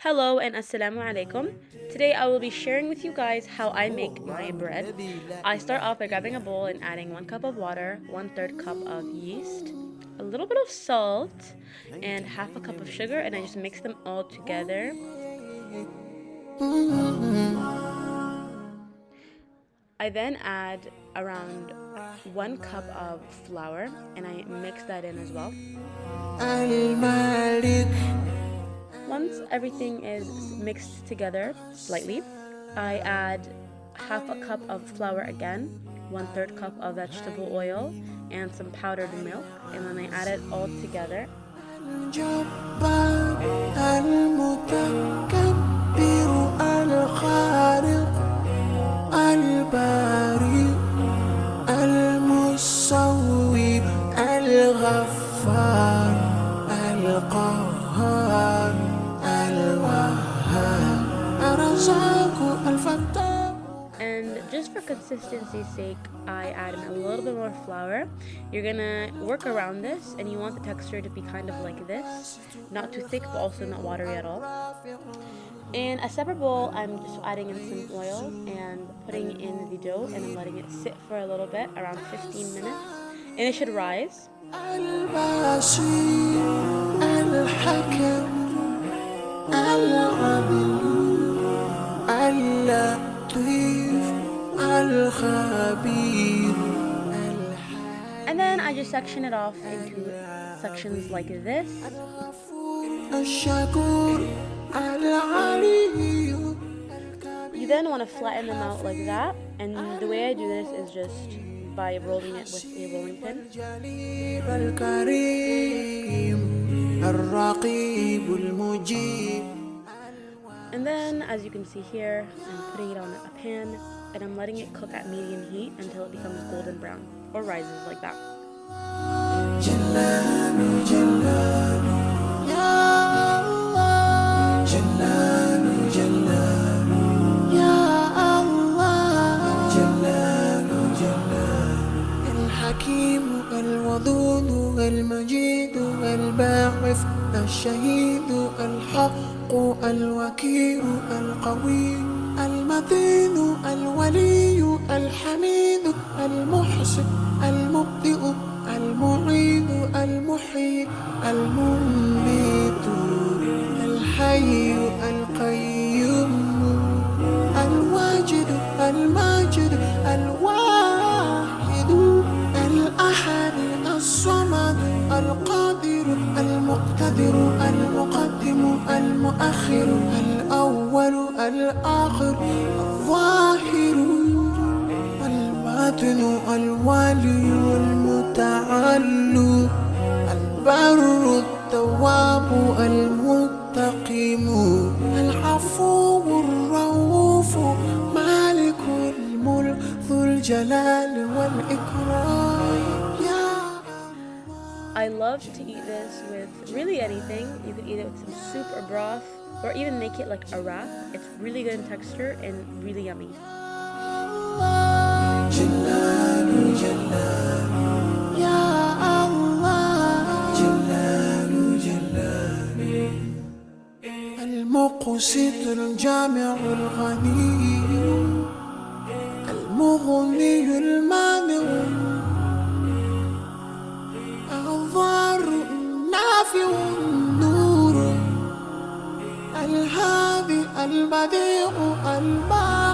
Hello and assalamu alaikum. Today I will be sharing with you guys how I make my bread. I start off by grabbing a bowl and adding 1 cup of water, 1/3 cup of yeast, a little bit of salt, and half a cup of sugar, and I just mix them all together. I then add around 1 cup of flour and I mix that in as well. Once everything is mixed together slightly, I add half a cup of flour again, 1/3 cup of vegetable oil, and some powdered milk, and then I add it all together. And just for consistency's sake, I add in a little bit more flour. You're gonna work around this, and you want the texture to be kind of like this, not too thick but also not watery at all. In a separate bowl, I'm just adding in some oil and putting in the dough, and I'm letting it sit for a little bit, around 15 minutes, and it should rise. And then I just section it off into sections like this. You then want to flatten them out like that, and the way I do this is just by rolling it with a rolling pin. And then, as you can see here, I'm putting it on a pan and I'm letting it cook at medium heat until it becomes golden brown or rises like that. الودود المجيد الباعث الشهيد الحق الوكيل القوي المتين الولي الحميد المحسن المبدئ المعيد المحيي المميت الحي القيوم الواجد الماجد الواحد الأحد الصمد القادر المقتدر المقدم المؤخر الأول الآخر الظاهر الباطن الوالي المتعال البر التواب المتقيم العفو الرؤوف مالك الملك ذو الجلال والإكرام. I love to eat this with really anything. You could eat it with some soup or broth, or even make it like a wrap. It's really good in texture and really yummy. المقسط الجامع الغني المغني المانع الضار النافع النور الهادي البديع البارئ